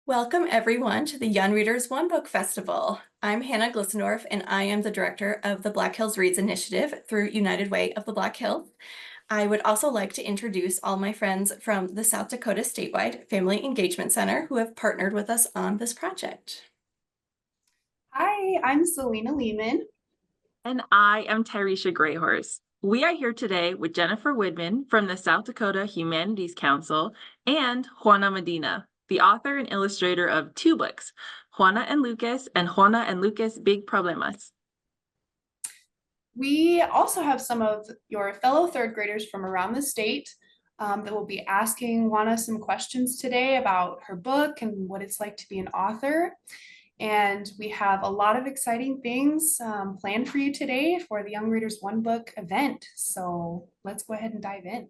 Welcome everyone to the Young Readers One Book Festival. I'm Hannah Glissendorf and I am the director of the Black Hills Reads Initiative through United Way of the Black Hills. I would also like to introduce all my friends from the South Dakota Statewide Family Engagement Center who have partnered with us on this project. Hi, I'm Selena Lehman. And I am Tyresha Greyhorse. We are here today with Jennifer Widman from the South Dakota Humanities Council and Juana Medina, the author and illustrator of two books, Juana and Lucas Big Problemas. We also have some of your fellow third graders from around the state that will be asking Juana some questions today about her book and what it's like to be an author. And we have a lot of exciting things planned for you today for the Young Readers One Book event. So let's go ahead and dive in.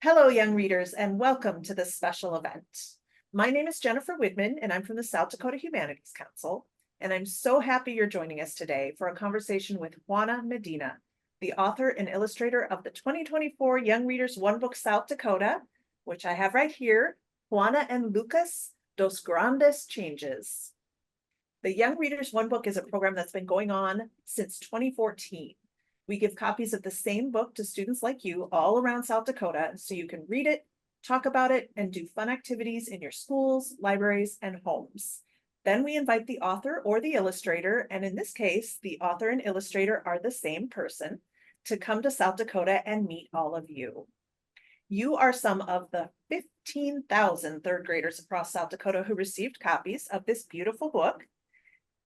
Hello, young readers, and welcome to this special event. My name is Jennifer Widman, and I'm from the South Dakota Humanities Council, and I'm so happy you're joining us today for a conversation with Juana Medina, the author and illustrator of the 2024 Young Readers One Book South Dakota, which I have right here, Juana and Lucas, Dos Grandes Changes. The Young Readers One Book is a program that's been going on since 2014. We give copies of the same book to students like you all around South Dakota so you can read it, talk about it, and do fun activities in your schools, libraries, and homes. Then we invite the author or the illustrator, and in this case, the author and illustrator are the same person, to come to South Dakota and meet all of you. You are some of the 15,000 third graders across South Dakota who received copies of this beautiful book.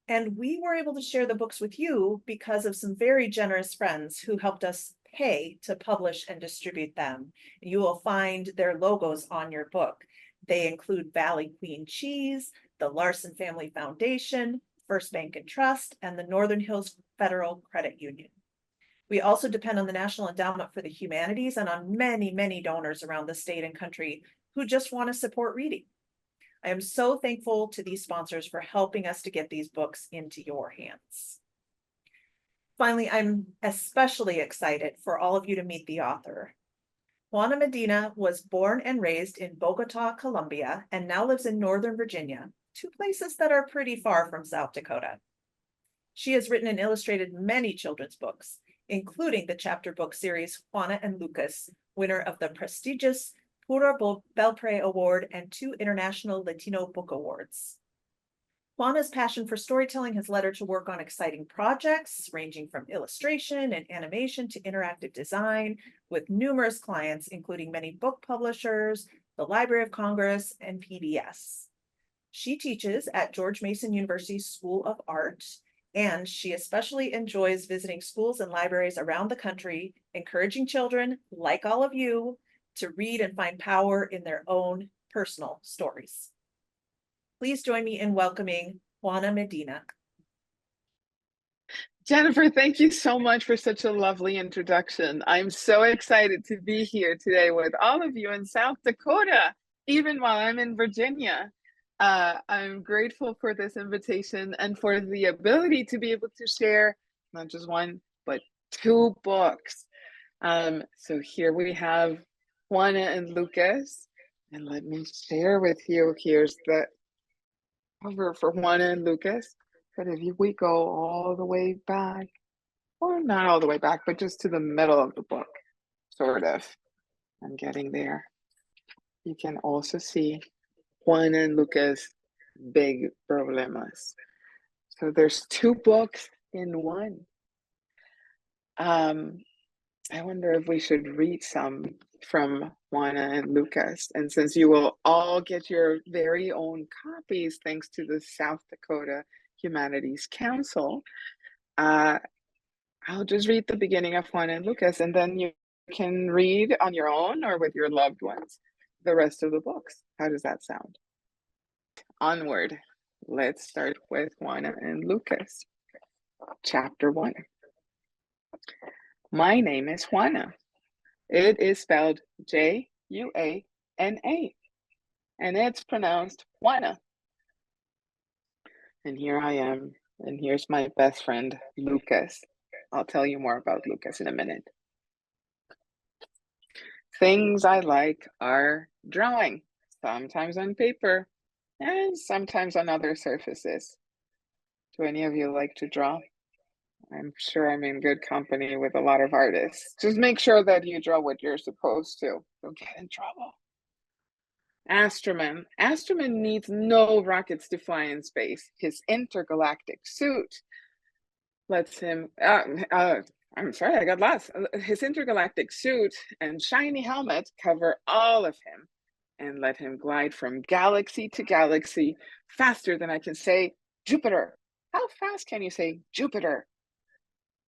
And we were able to share the books with you because of some very generous friends who helped us pay to publish and distribute them. You will find their logos on your book. They include Valley Queen Cheese, the Larson Family Foundation, First Bank and Trust, and the Northern Hills Federal Credit Union. We also depend on the National Endowment for the Humanities and on many, many donors around the state and country who just want to support reading. I am so thankful to these sponsors for helping us to get these books into your hands. Finally, I'm especially excited for all of you to meet the author. Juana Medina was born and raised in Bogota, Colombia, and now lives in Northern Virginia, two places that are pretty far from South Dakota. She has written and illustrated many children's books, including the chapter book series Juana and Lucas, winner of the prestigious Pura Belpre Award and 2 International Latino Book Awards. Juana's passion for storytelling has led her to work on exciting projects ranging from illustration and animation to interactive design with numerous clients, including many book publishers, the Library of Congress, and PBS. She teaches at George Mason University School of Art, and she especially enjoys visiting schools and libraries around the country, encouraging children, like all of you, to read and find power in their own personal stories. Please join me in welcoming Juana Medina. Jennifer, thank you so much for such a lovely introduction. I'm so excited to be here today with all of you in South Dakota, even while I'm in Virginia. I'm grateful for this invitation and for the ability to be able to share not just one, but 2 books. So here we have Juana and Lucas, and let me share with you. Here's the cover for Juana and Lucas. But if we go all the way back, or not all the way back, but just to the middle of the book, sort of, I'm getting there. You can also see Juana and Lucas Big Problemas. So there's 2 books in one. I wonder if we should read some from Juana and Lucas. And since you will all get your very own copies, thanks to the South Dakota Humanities Council, I'll just read the beginning of Juana and Lucas, and then you can read on your own or with your loved ones the rest of the books. How does that sound? Onward. Let's start with Juana and Lucas. Chapter 1. My name is Juana. It is spelled Juana, and it's pronounced Juana. And here I am, and here's my best friend, Lucas. I'll tell you more about Lucas in a minute. Things I like are drawing, sometimes on paper, and sometimes on other surfaces. Do any of you like to draw? I'm sure I'm in good company with a lot of artists. Just make sure that you draw what you're supposed to. Don't get in trouble. Astroman. Astroman needs no rockets to fly in space. His intergalactic suit lets him, I'm sorry, I got lost. His intergalactic suit and shiny helmet cover all of him and let him glide from galaxy to galaxy faster than I can say Jupiter. How fast can you say Jupiter?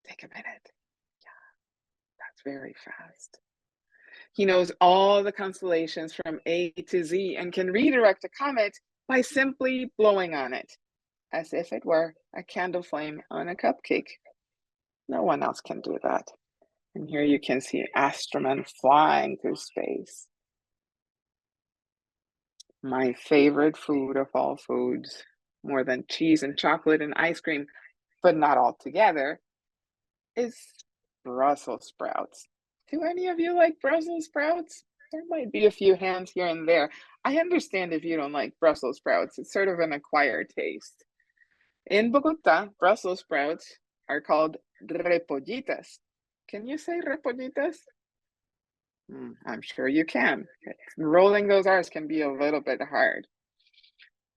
Take a minute. Yeah, that's very fast. He knows all the constellations from A to Z and can redirect a comet by simply blowing on it, as if it were a candle flame on a cupcake. No one else can do that. And here you can see Astroman flying through space. My favorite food of all foods, more than cheese and chocolate and ice cream, but not all together, is Brussels sprouts. Do any of you like Brussels sprouts? There might be a few hands here and there. I understand if you don't like Brussels sprouts. It's sort of an acquired taste. In Bogota, Brussels sprouts are called repollitas. Can you say repollitas? I'm sure you can. Rolling those R's can be a little bit hard.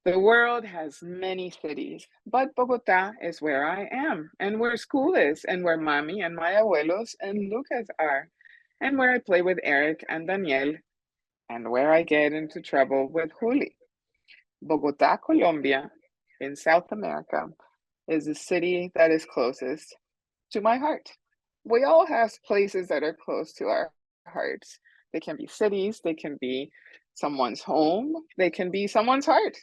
The world has many cities, but Bogota is where I am, and where school is, and where Mami and my abuelos and Lucas are, and where I play with Eric and Daniel, and where I get into trouble with Juli. Bogota, Colombia, in South America, is the city that is closest to my heart. We all have places that are close to our hearts. They can be cities, they can be someone's home, they can be someone's heart.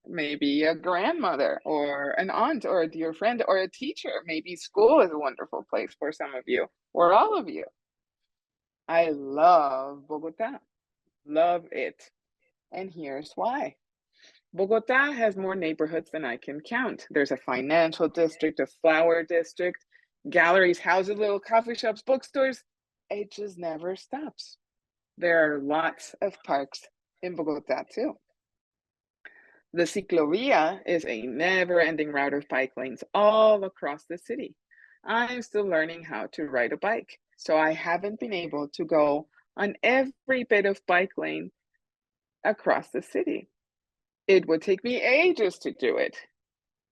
Maybe a grandmother or an aunt or a dear friend or a teacher. Maybe school is a wonderful place for some of you or all of you. I love Bogota, love it. And here's why. Bogota has more neighborhoods than I can count. There's a financial district, a flower district, galleries, houses, little coffee shops, bookstores. It just never stops. There are lots of parks in Bogota too. The ciclovia is a never-ending route of bike lanes all across the city. I'm still learning how to ride a bike, so I haven't been able to go on every bit of bike lane across the city. It would take me ages to do it,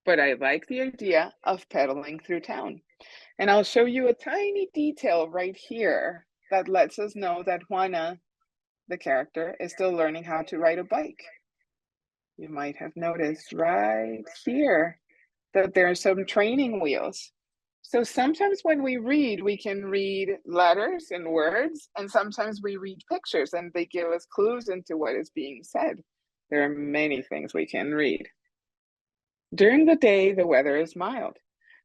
but I like the idea of pedaling through town. And I'll show you a tiny detail right here that lets us know that Juana, the character, is still learning how to ride a bike. You might have noticed right here that there are some training wheels. So sometimes when we read, we can read letters and words, and sometimes we read pictures and they give us clues into what is being said. There are many things we can read. During the day, the weather is mild,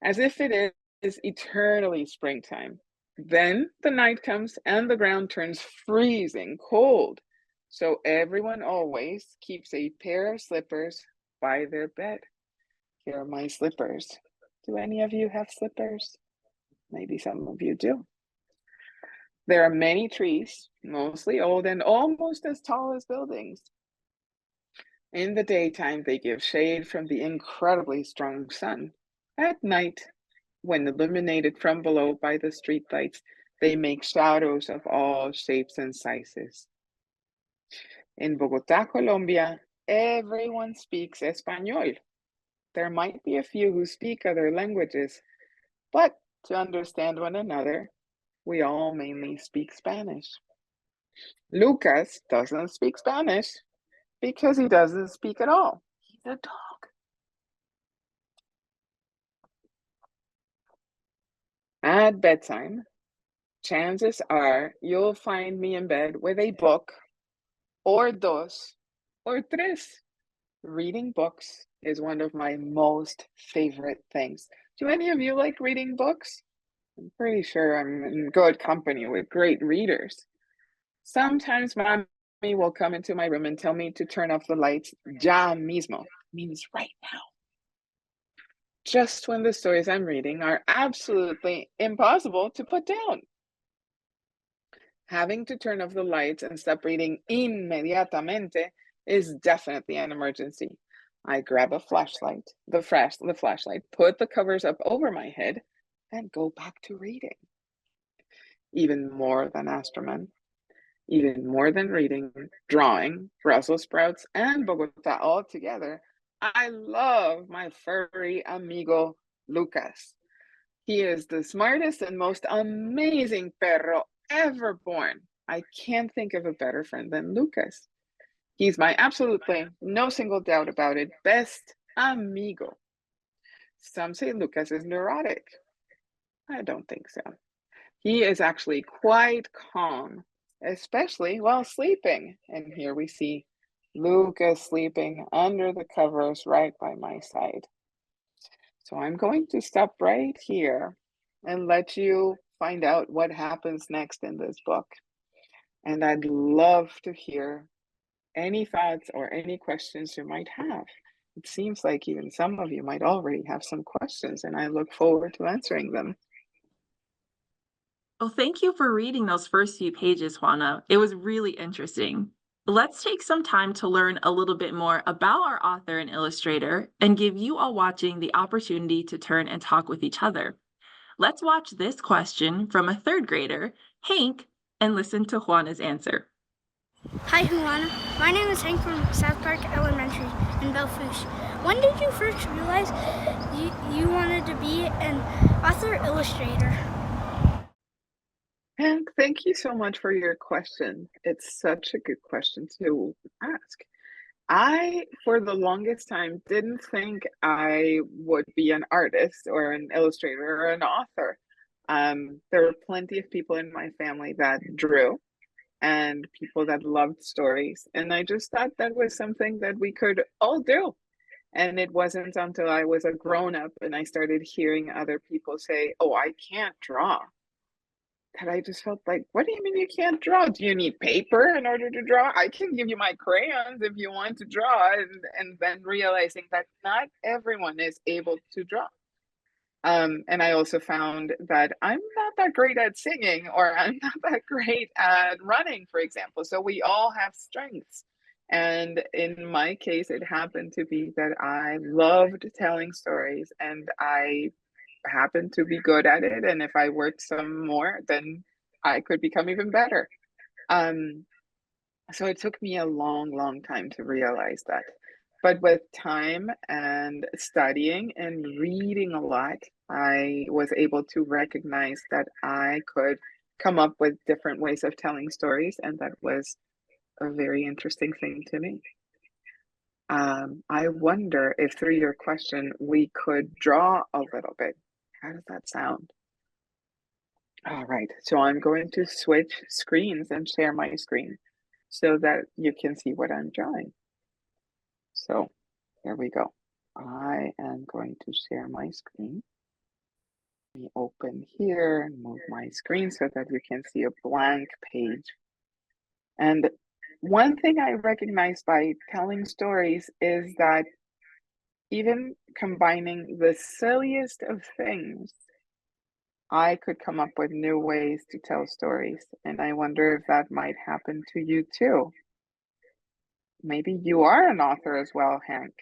as if it is eternally springtime. Then the night comes and the ground turns freezing cold. So everyone always keeps a pair of slippers by their bed. Here are my slippers. Do any of you have slippers? Maybe some of you do. There are many trees, mostly old and almost as tall as buildings. In the daytime, they give shade from the incredibly strong sun. At night, when illuminated from below by the streetlights, they make shadows of all shapes and sizes. In Bogota, Colombia, everyone speaks Espanol. There might be a few who speak other languages, but to understand one another, we all mainly speak Spanish. Lucas doesn't speak Spanish because he doesn't speak at all. He's a dog. At bedtime, chances are you'll find me in bed with a book, or dos, or tres. Reading books is one of my most favorite things. Do any of you like reading books? I'm pretty sure I'm in good company with great readers. Sometimes mommy will come into my room and tell me to turn off the lights ya mismo, means right now. Just when the stories I'm reading are absolutely impossible to put down. Having to turn off the lights and stop reading inmediatamente is definitely an emergency. I grab a flashlight, the flashlight, put the covers up over my head, and go back to reading. Even more than Astroman, even more than reading, drawing, Brussels sprouts, and Bogota all together, I love my furry amigo Lucas. He is the smartest and most amazing perro ever born. I can't think of a better friend than Lucas. He's my absolutely, no single doubt about it, best amigo. Some say Lucas is neurotic. I don't think so. He is actually quite calm, especially while sleeping. And here we see Lucas sleeping under the covers right by my side. So I'm going to stop right here and let you find out what happens next in this book. And I'd love to hear any thoughts or any questions you might have. It seems like even some of you might already have some questions, and I look forward to answering them. Well, thank you for reading those first few pages, Juana. It was really interesting. Let's take some time to learn a little bit more about our author and illustrator and give you all watching the opportunity to turn and talk with each other. Let's watch this question from a third grader, Hank, and listen to Juana's answer. Hi, Juana. My name is Hank from South Park Elementary in Bellefouche. When did you first realize you wanted to be an author illustrator? Hank, thank you so much for your question. It's such a good question to ask. I, for the longest time, didn't think I would be an artist or an illustrator or an author. There were plenty of people in my family that drew and people that loved stories. And I just thought that was something that we could all do. And it wasn't until I was a grown up and I started hearing other people say, "Oh, I can't draw," that I just felt like, what do you mean you can't draw? Do you need paper in order to draw? I can give you my crayons if you want to draw. And then realizing that not everyone is able to draw. And I also found that I'm not that great at singing, or I'm not that great at running, for example. So we all have strengths. And in my case, it happened to be that I loved telling stories and I happened to be good at it. And if I worked some more, then I could become even better. So it took me a long, long time to realize that. But with time and studying and reading a lot, I was able to recognize that I could come up with different ways of telling stories. And that was a very interesting thing to me. I wonder if through your question, we could draw a little bit. How does that sound? All right, so I'm going to switch screens and share my screen so that you can see what I'm drawing. So here we go. I am going to share my screen. Let me open here and move my screen so that you can see a blank page. And one thing I recognize by telling stories is that even combining the silliest of things, I could come up with new ways to tell stories. And I wonder if that might happen to you too. Maybe you are an author as well, Hank.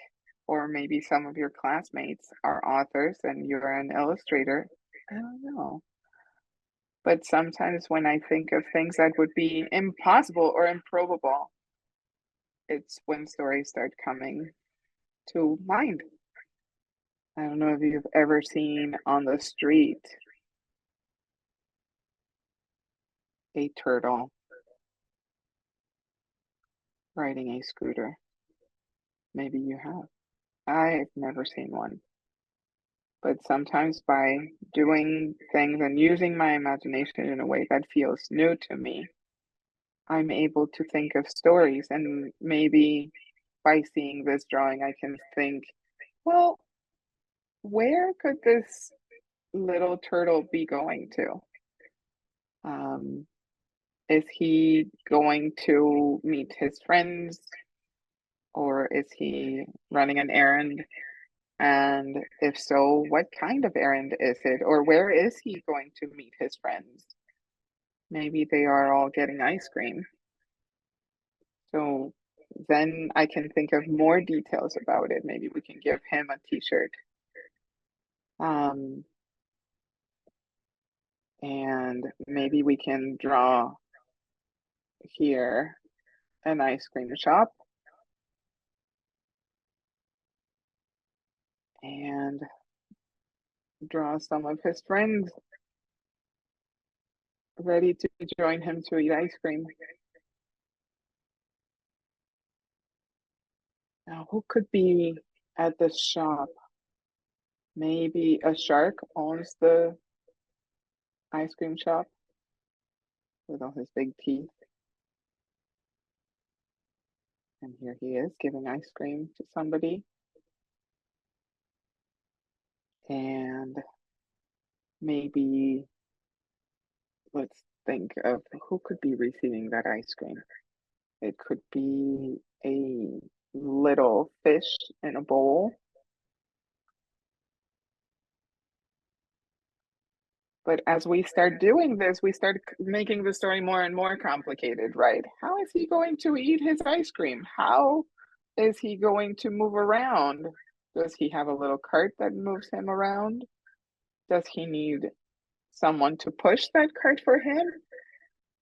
Or maybe some of your classmates are authors and you're an illustrator. I don't know. But sometimes when I think of things that would be impossible or improbable, it's when stories start coming to mind. I don't know if you've ever seen on the street a turtle riding a scooter. Maybe you have. I've never seen one. But sometimes by doing things and using my imagination in a way that feels new to me, I'm able to think of stories. And maybe by seeing this drawing, I can think, well, where could this little turtle be going to? Is he going to meet his friends? Or is he running an errand? And if so, what kind of errand is it? Or where is he going to meet his friends? Maybe they are all getting ice cream. So then I can think of more details about it. Maybe we can give him a t-shirt. And maybe we can draw here an ice cream shop. And draw some of his friends ready to join him to eat ice cream. Now, who could be at the shop? Maybe a shark owns the ice cream shop with all his big teeth. And here he is giving ice cream to somebody. And maybe let's think of who could be receiving that ice cream. It could be a little fish in a bowl. But as we start doing this, we start making the story more and more complicated, right? How is he going to eat his ice cream? How is he going to move around? Does he have a little cart that moves him around? Does he need someone to push that cart for him?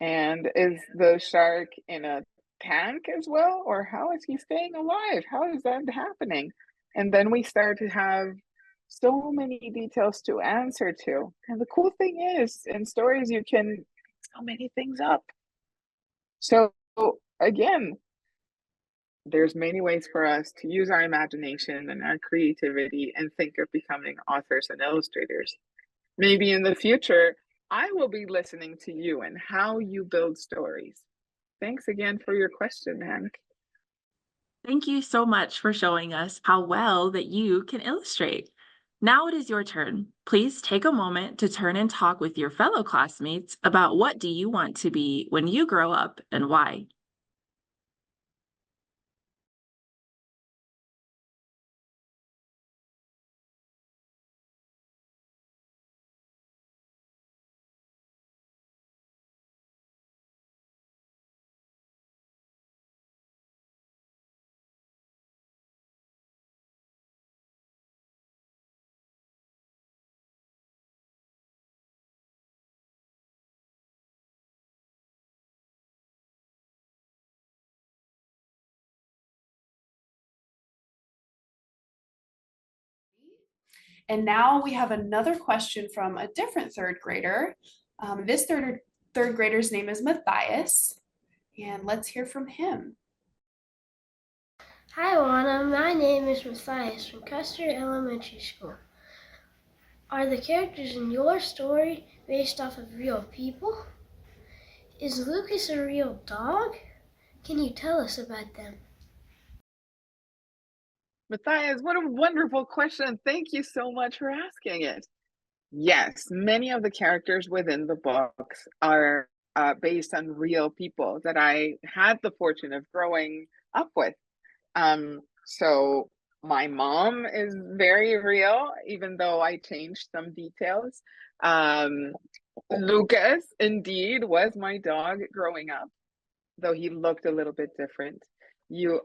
And is the shark in a tank as well? Or how is he staying alive? How is that happening? And then we start to have so many details to answer to. And the cool thing is, in stories, you can make so many things up. So again, there's many ways for us to use our imagination and our creativity and think of becoming authors and illustrators. Maybe in the future, I will be listening to you and how you build stories. Thanks again for your question, Hank. Thank you so much for showing us how well that you can illustrate. Now it is your turn. Please take a moment to turn and talk with your fellow classmates about what do you want to be when you grow up and why. And now we have another question from a different third grader. This third grader's name is Matthias, and let's hear from him. Hi, Juana. My name is Matthias from Custer Elementary School. Are the characters in your story based off of real people? Is Lucas a real dog? Can you tell us about them? Matthias, what a wonderful question. Thank you so much for asking it. Yes, many of the characters within the books are based on real people that I had the fortune of growing up with. So my mom is very real, even though I changed some details. Lucas indeed was my dog growing up, though he looked a little bit different.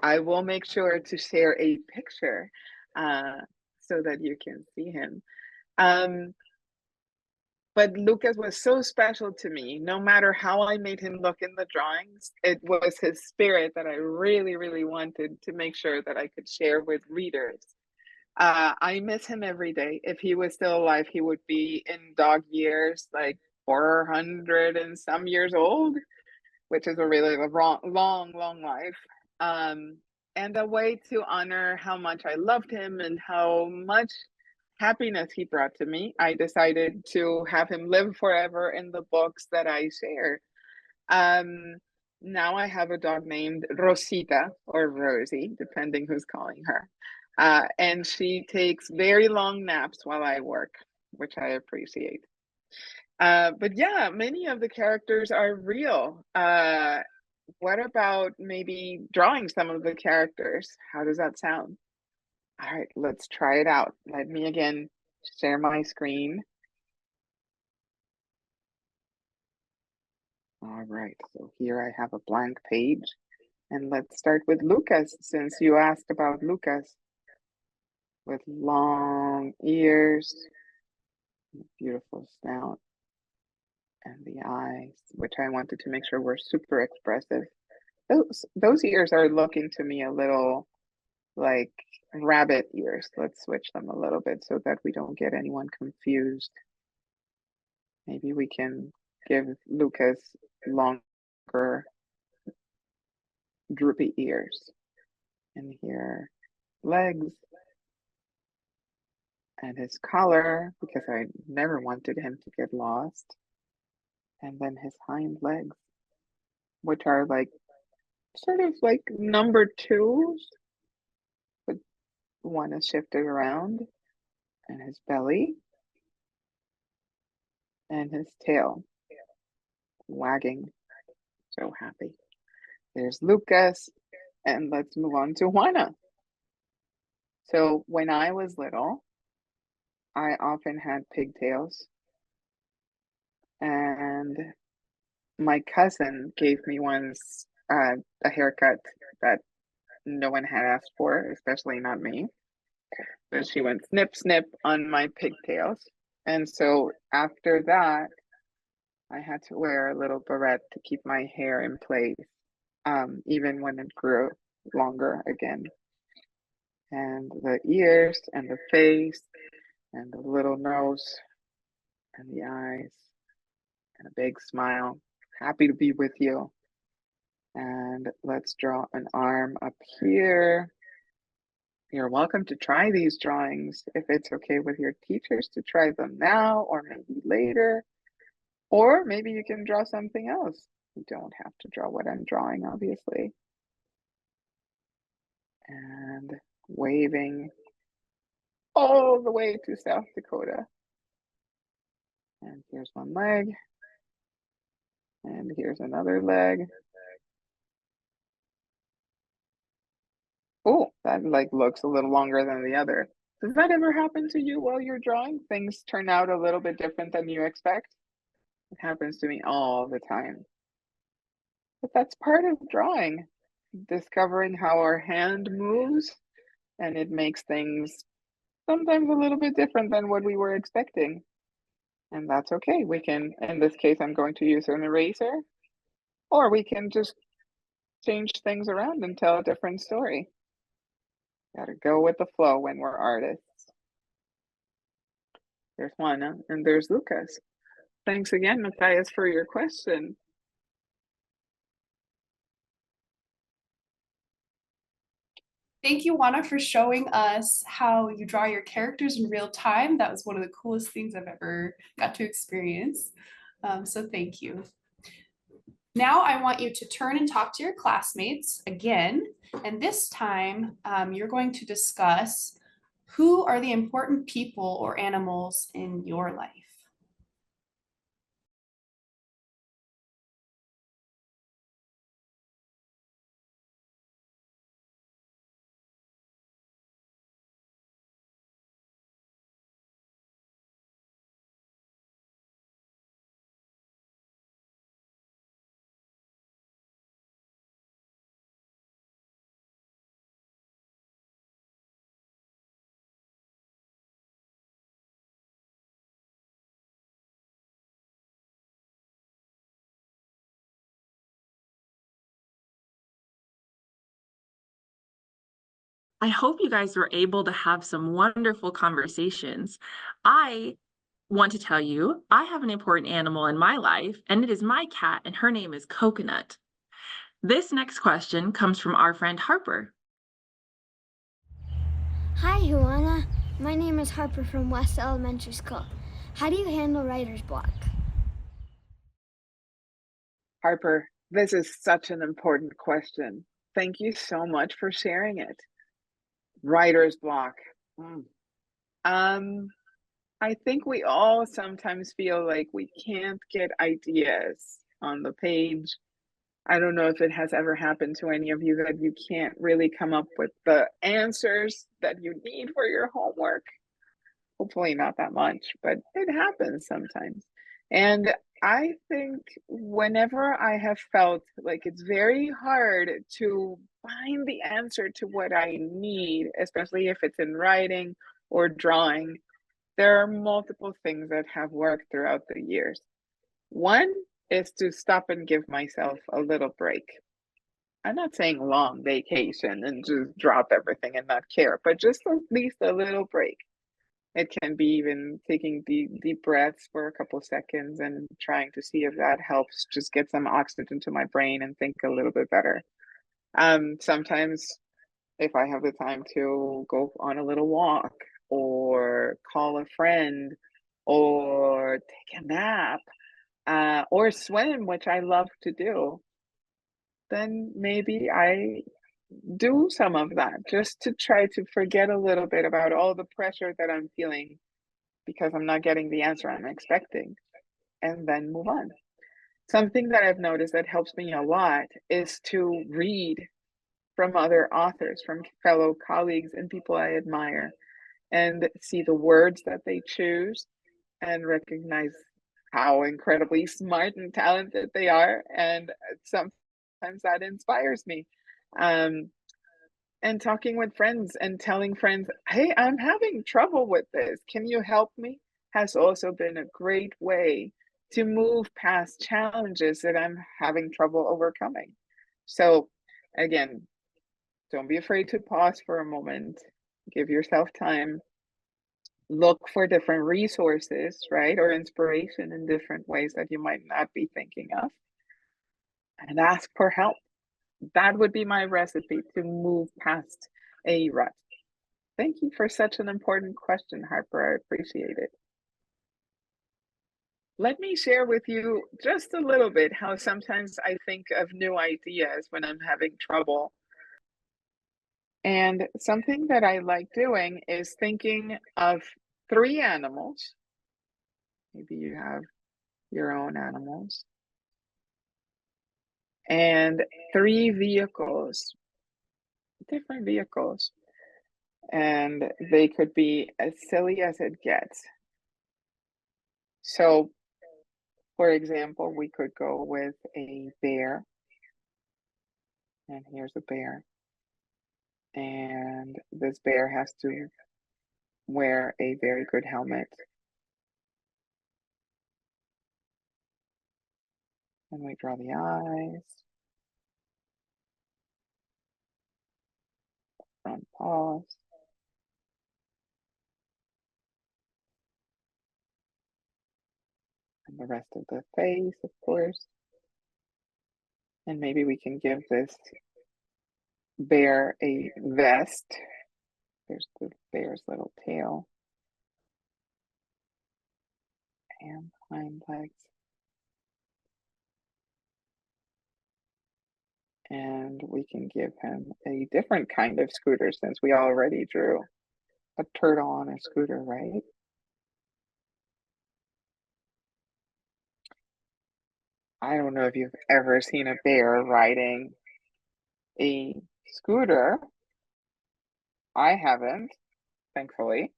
I will make sure to share a picture so that you can see him. But Lucas was so special to me. No matter how I made him look in the drawings, it was his spirit that I really, really wanted to make sure that I could share with readers. I miss him every day. If he was still alive, he would be in dog years, like 400 and some years old, which is a really long life. And a way to honor how much I loved him and how much happiness he brought to me, I decided to have him live forever in the books that I share. Now I have a dog named Rosita or Rosie, depending who's calling her. And she takes very long naps while I work, which I appreciate. But yeah, many of the characters are real. What about maybe drawing some of the characters? How does that sound? All right, let's try it out. Let me again share my screen. All right, so here I have a blank page And let's start with Lucas, since you asked about Lucas. With long ears, beautiful snout, and the eyes, which I wanted to make sure were super expressive. Those ears are looking to me a little like rabbit ears. Let's switch them a little bit so that we don't get anyone confused. Maybe we can give Lucas longer droopy ears. And here, legs. And his collar, because I never wanted him to get lost. And then his hind legs, which are like sort of like number twos, but one is shifted around. And his belly. And his tail wagging. So happy. There's Lucas. And let's move on to Juana. So when I was little, I often had pigtails. And my cousin gave me once a haircut that no one had asked for, especially not me. But she went snip, snip on my pigtails. And so after that, I had to wear a little barrette to keep my hair in place, even when it grew longer again. And the ears and the face and the little nose and the eyes and a big smile. Happy to be with you. And let's draw an arm up here. You're welcome to try these drawings if it's okay with your teachers to try them now or maybe later. Or maybe you can draw something else. You don't have to draw what I'm drawing, obviously. And waving all the way to South Dakota. And here's one leg. And here's another leg. Oh, that like looks a little longer than the other. Does that ever happen to you while you're drawing? Things turn out a little bit different than you expect? It happens to me all the time. But that's part of drawing, discovering how our hand moves, and it makes things sometimes a little bit different than what we were expecting. And that's okay. We can, in this case, I'm going to use an eraser, or we can just change things around and tell a different story. Gotta go with the flow when we're artists. There's Juana and there's Lucas. Thanks again, Matthias, for your question. Thank you, Juana, for showing us how you draw your characters in real time. That was one of the coolest things I've ever got to experience. So thank you. Now I want you to turn and talk to your classmates again. And this time you're going to discuss who are the important people or animals in your life. I hope you guys were able to have some wonderful conversations. I want to tell you, I have an important animal in my life, and it is my cat, and her name is Coconut. This next question comes from our friend Harper. Hi, Juana. My name is Harper from West Elementary School. How do you handle writer's block? Harper, this is such an important question. Thank you so much for sharing it. Writer's block. I think we all sometimes feel like we can't get ideas on the page. I don't know if it has ever happened to any of you that you can't really come up with the answers that you need for your homework. Hopefully not that much, but it happens sometimes. And I think whenever I have felt like it's very hard to find the answer to what I need, especially if it's in writing or drawing, there are multiple things that have worked throughout the years. One is to stop and give myself a little break. I'm not saying long vacation and just drop everything and not care, but just at least a little break. It can be even taking deep breaths for a couple seconds and trying to see if that helps just get some oxygen to my brain and think a little bit better. Sometimes if I have the time to go on a little walk or call a friend or take a nap or swim, which I love to do, then maybe I do some of that just to try to forget a little bit about all the pressure that I'm feeling because I'm not getting the answer I'm expecting, and then move on. Something that I've noticed that helps me a lot is to read from other authors, from fellow colleagues and people I admire, and see the words that they choose and recognize how incredibly smart and talented they are. And sometimes that inspires me. Um, and talking with friends and telling friends, hey, I'm having trouble with this. Can you help me? Has also been a great way to move past challenges that I'm having trouble overcoming. So, again, don't be afraid to pause for a moment, give yourself time, look for different resources, right? Or inspiration in different ways that you might not be thinking of, and ask for help. That would be my recipe to move past a rut. Thank you for such an important question, Harper. I appreciate it. Let me share with you just a little bit how sometimes I think of new ideas when I'm having trouble. And something that I like doing is thinking of 3 animals. Maybe you have your own animals. And 3 vehicles, different vehicles. And they could be as silly as it gets. So, for example, we could go with a bear. And here's a bear. And this bear has to wear a very good helmet. And we draw the eyes, front paws. And the rest of the face, of course. And maybe we can give this bear a vest. There's the bear's little tail and hind legs. And we can give him a different kind of scooter since we already drew a turtle on a scooter, right? I don't know if you've ever seen a bear riding a scooter. I haven't, thankfully.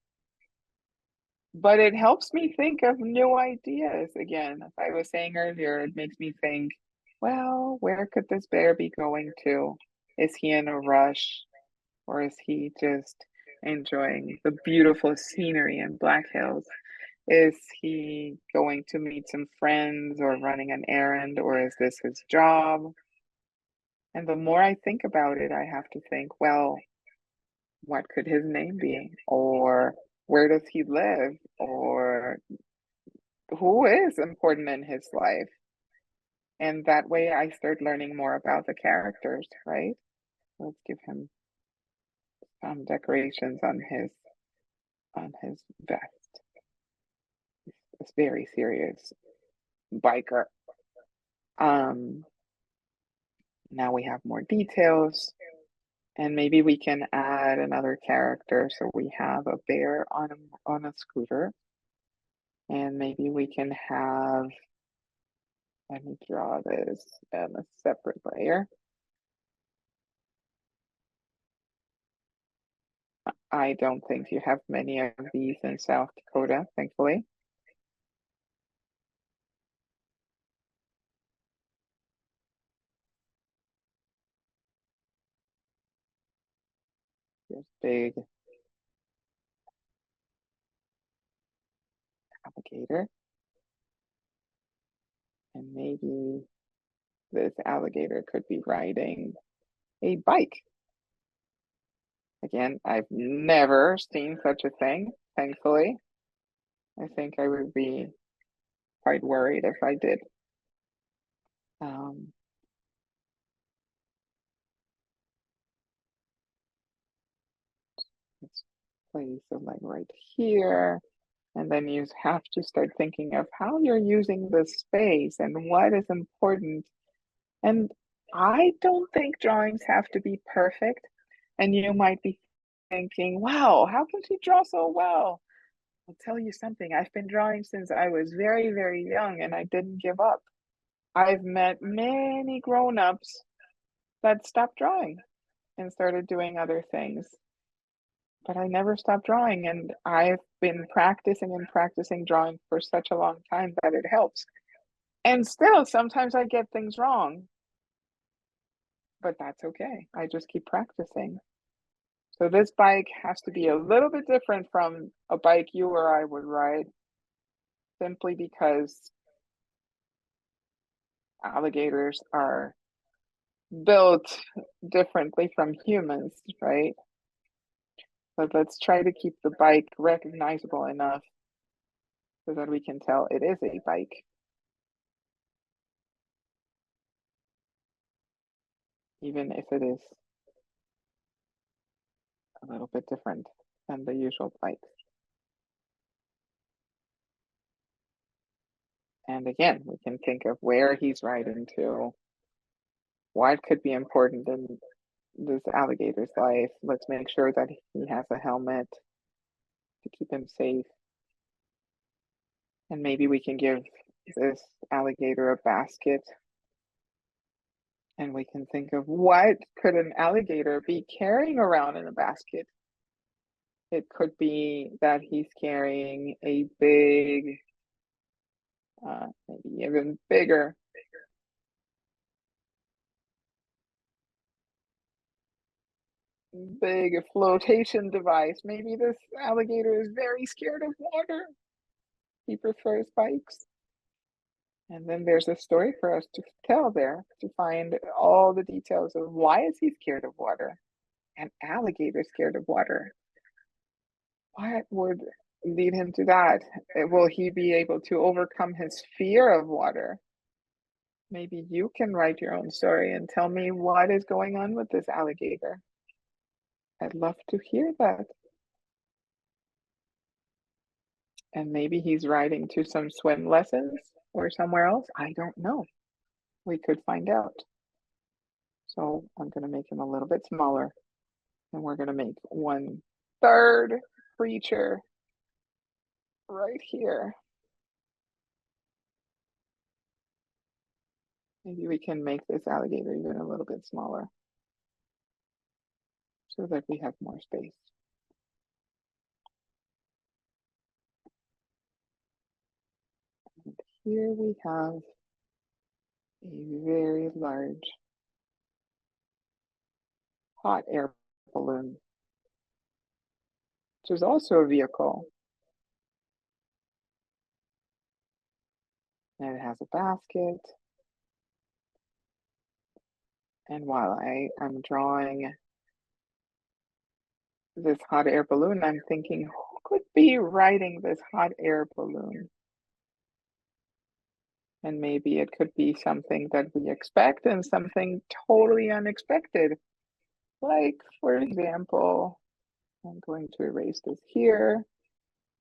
But it helps me think of new ideas again. As I was saying earlier, it makes me think, well, where could this bear be going to? Is he in a rush? Or is he just enjoying the beautiful scenery in Black Hills? Is he going to meet some friends or running an errand, or is this his job? And the more I think about it, I have to think, well, what could his name be? Or where does he live? Or who is important in his life? And that way I start learning more about the characters, right? Let's give him some decorations on his vest. This very serious biker. Now we have more details, and maybe we can add another character. So we have a bear on a scooter, and maybe we can have. Let me draw this in a separate layer. I don't think you have many of these in South Dakota, thankfully. big alligator. And maybe this alligator could be riding a bike. Again, I've never seen such a thing, thankfully. I think I would be quite worried if I did. Let's place a leg right here. And then you have to start thinking of how you're using the space and what is important. And I don't think drawings have to be perfect. And you might be thinking, wow, how can she draw so well? I'll tell you something. I've been drawing since I was very, very young and I didn't give up. I've met many grown-ups that stopped drawing and started doing other things. But I never stopped drawing, and I've been practicing and practicing drawing for such a long time that it helps. And still, sometimes I get things wrong, but that's okay. I just keep practicing. So this bike has to be a little bit different from a bike you or I would ride, simply because alligators are built differently from humans, right? But let's try to keep the bike recognizable enough so that we can tell it is a bike. Even if it is a little bit different than the usual bikes. And again, we can think of where he's riding to, what could be important in this alligator's life. Let's make sure that he has a helmet to keep him safe. And maybe we can give this alligator a basket. And we can think of what could an alligator be carrying around in a basket? It could be that he's carrying a big, maybe even bigger big flotation device. Maybe this alligator is very scared of water. He prefers bikes. And then there's a story for us to tell there to find all the details of why is he scared of water? An alligator scared of water. What would lead him to that? Will he be able to overcome his fear of water? Maybe you can write your own story and tell me what is going on with this alligator. I'd love to hear that. And maybe he's riding to some swim lessons or somewhere else. I don't know. We could find out. So I'm going to make him a little bit smaller. And we're going to make one third creature right here. Maybe we can make this alligator even a little bit smaller so that we have more space. And here we have a very large hot air balloon, which is also a vehicle. And it has a basket. And while I'm drawing this hot air balloon, I'm thinking, who could be riding this hot air balloon? And maybe it could be something that we expect and something totally unexpected. Like, for example, I'm going to erase this here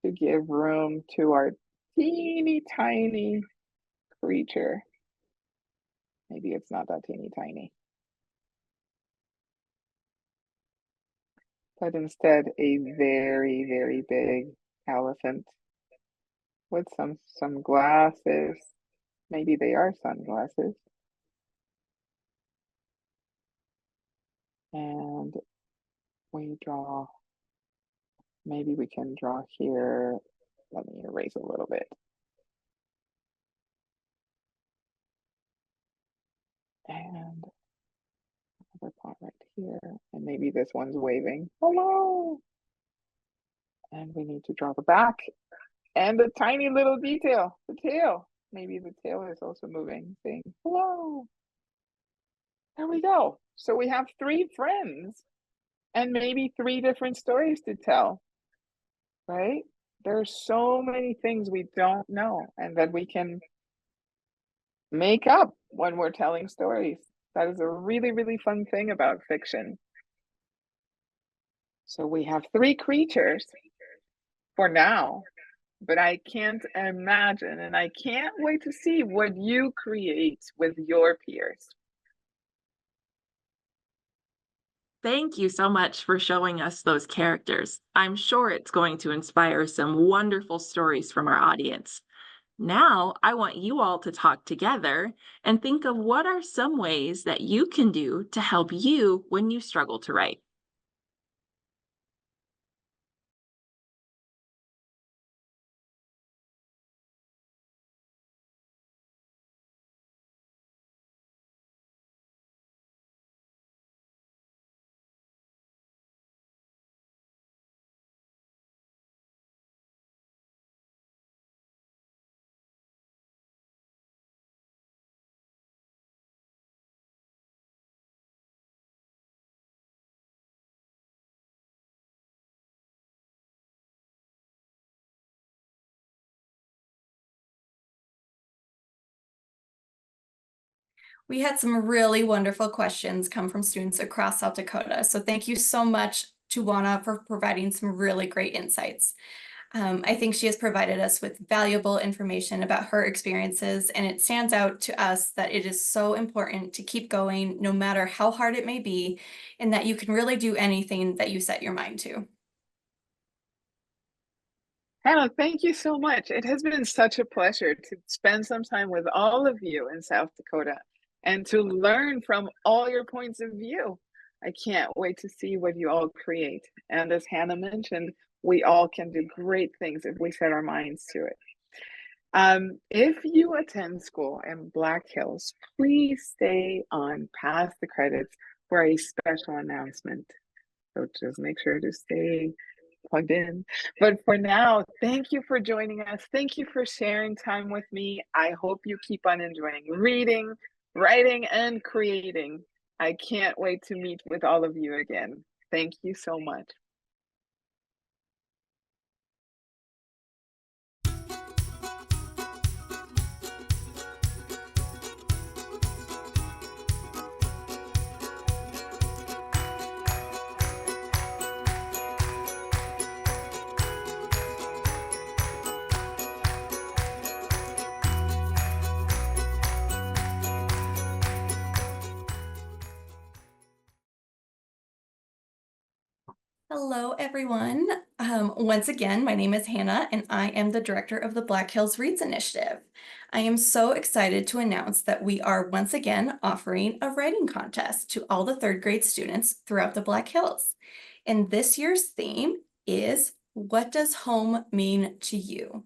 to give room to our teeny tiny creature. Maybe it's not that teeny tiny. But instead a very, very big elephant with some glasses. Maybe they are sunglasses. And we draw, maybe we can draw here. Let me erase a little bit. And Another pot right here. And maybe this one's waving. Hello. And we need to draw the back. And the tiny little detail, the tail. Maybe the tail is also moving, saying hello. There we go. So we have 3 friends and maybe 3 different stories to tell, right? There's so many things we don't know and that we can make up when we're telling stories. That is a really, really fun thing about fiction. So we have 3 creatures for now, but I can't imagine and I can't wait to see what you create with your peers. Thank you so much for showing us those characters. I'm sure it's going to inspire some wonderful stories from our audience. Now, I want you all to talk together and think of what are some ways that you can do to help you when you struggle to write. We had some really wonderful questions come from students across South Dakota. So thank you so much to Juana for providing some really great insights. I think she has provided us with valuable information about her experiences, and it stands out to us that it is so important to keep going no matter how hard it may be, and that you can really do anything that you set your mind to. Hannah, thank you so much. It has been such a pleasure to spend some time with all of you in South Dakota and to learn from all your points of view. I can't wait to see what you all create. And as Hannah mentioned, we all can do great things if we set our minds to it. If you attend school in Black Hills, please stay on past the credits for a special announcement. So just make sure to stay plugged in. But for now, thank you for joining us. Thank you for sharing time with me. I hope you keep on enjoying reading, writing, and creating. I can't wait to meet with all of you again. Thank you so much. Hello, everyone. Once again, my name is Hannah, and I am the director of the Black Hills Reads Initiative. I am so excited to announce that we are once again offering a writing contest to all the 3rd grade students throughout the Black Hills. And this year's theme is, what does home mean to you?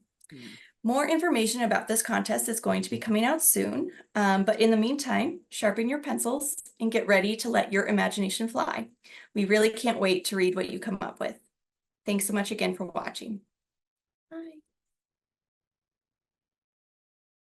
More information about this contest is going to be coming out soon, but in the meantime, sharpen your pencils and get ready to let your imagination fly. We really can't wait to read what you come up with. Thanks so much again for watching. Bye.